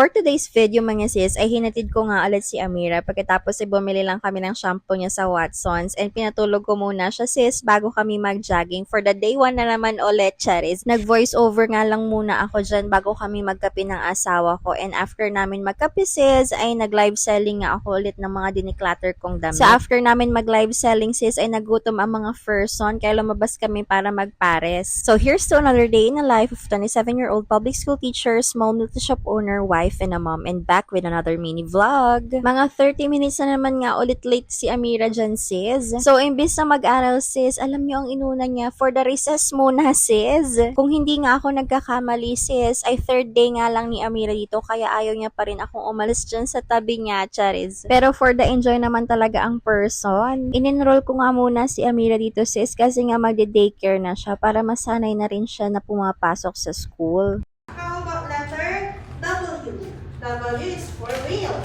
for today's video mga sis, ay hinatid ko nga ulit si Amira pagkatapos ay bumili lang kami ng shampoo niya sa Watsons and pinatulog ko muna siya sis bago kami mag-jogging. For the day 1 na naman ulit, charis. Nag-voice over nga lang muna ako dyan bago kami magkape ng asawa ko and after namin magkape sis, ay nag-live selling nga ako ulit ng mga diniclutter kong damit. So after namin mag-live selling sis, ay nagutom ang mga person kaya lumabas kami para magpares. So here's to another day in the life of 27-year-old public school teacher, small multi-shop owner, wife, and a mom, and back with another mini vlog. Mga 30 minutes na naman nga ulit late si Amira dyan, sis. So, imbis na mag-aral, sis, alam niyo ang inuna niya, for the recess muna, sis. Kung hindi nga ako nagkakamali, sis, ay third day nga lang ni Amira dito, kaya ayaw niya pa rin akong umalis dyan sa tabi niya, charis. Pero for the enjoy naman talaga ang person. In-enroll ko nga muna si Amira dito, sis, kasi nga magde-daycare na siya para masanay na rin siya na pumapasok sa school. How about letter W? W is for whale.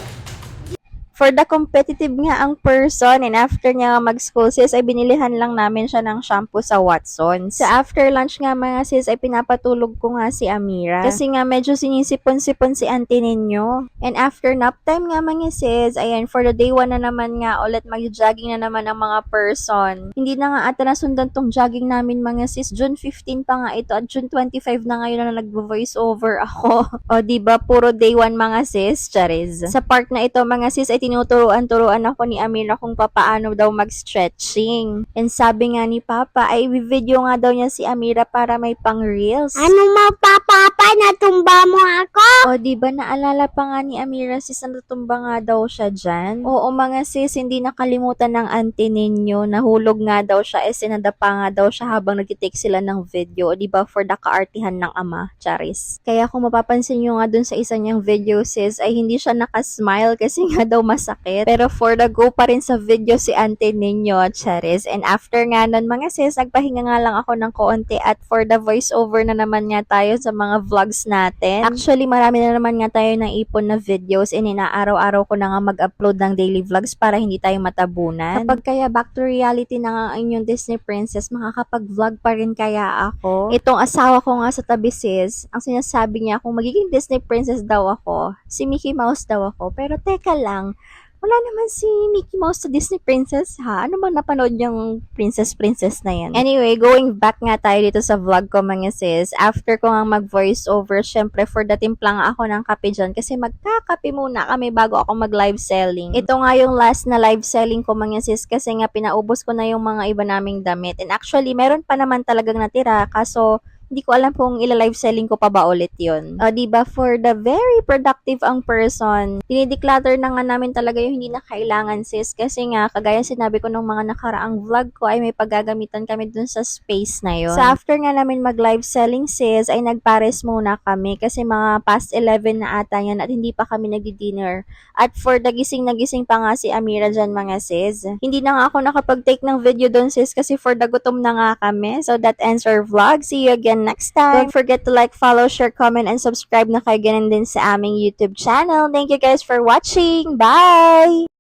For the competitive nga ang person and after niya mag-school sis ay binilihan lang namin siya ng shampoo sa Watsons. Sa after lunch nga mga sis ay pinapatulog ko nga si Amira kasi nga medyo sinisipon-sipon si auntie ninyo. And after nap time nga mga sis, ayan for the day 1 na naman nga ulit mag-jogging na naman ang mga person. Hindi na nga ata nasundan tong jogging namin mga sis. June 15 pa nga ito at June 25 na ngayon na nag-voice over ako. O diba puro day 1 mga sis, charis. Sa part na ito mga sis ay tinuturuan ako ni Amira kung paano daw mag-stretching. And sabi nga ni Papa, ay video nga daw niya si Amira para may pang-reels. Ano Papa? Natumba mo ako? O, diba naalala pa nga ni Amira sis na natumba nga daw siya dyan? Oo mga sis, hindi nakalimutan ng auntie ninyo. Nahulog nga daw siya, sinadapa nga daw siya habang nagtitake sila ng video. O, diba for the kaartihan ng ama, charis. Kaya kung mapapansin nyo nga dun sa isa niyang video sis, ay hindi siya nakasmile kasi nga daw masakit. Pero for the go pa rin sa video si auntie ninyo, charis. And after nga nun mga sis, nagpahinga nga lang ako ng konti at for the voiceover na naman nga tayo sa mga vlogs natin. Actually, marami na naman nga tayo ng ipon na videos and inaaraw-araw ko na nga mag-upload ng daily vlogs para hindi tayo matabunan. Kapag kaya back to reality na nga ang inyong Disney princess, makakapag-vlog pa rin kaya ako. Itong asawa ko nga sa tabi sis, ang sinasabi niya kung magiging Disney princess daw ako, si Mickey Mouse daw ako. Pero teka lang, wala naman si Mickey Mouse sa Disney Princess ha? Ano bang napanood yung princess na yan? Anyway, going back nga tayo dito sa vlog ko mga sis. After ko nga mag-voice over, syempre for the timpla nga ako ng kape dyan kasi magkakape muna kami bago ako mag-live selling. Ito nga yung last na live selling ko mga sis kasi nga pinaubos ko na yung mga iba naming damit. And actually, meron pa naman talagang natira kaso hindi ko alam kung ila-live selling ko pa ba ulit yun. O, diba, for the very productive ang person, dinideclutter na nga namin talaga yung hindi na kailangan, sis. Kasi nga, kagaya sinabi ko nung mga nakaraang vlog ko, ay may paggagamitan kami dun sa space na yun. So, after nga namin mag-live selling, sis, ay nagpares muna kami kasi mga past 11 na ata yan at hindi pa kami nagdi-dinner. At for the gising na gising pa nga si Amira dyan, mga sis. Hindi na nga ako nakapag-take ng video dun, sis, kasi for the gutom na nga kami. So, that ends our vlog. See you again next time. Don't forget to like, follow, share, comment, and subscribe na kayo ganun din sa aming YouTube channel. Thank you guys for watching. Bye!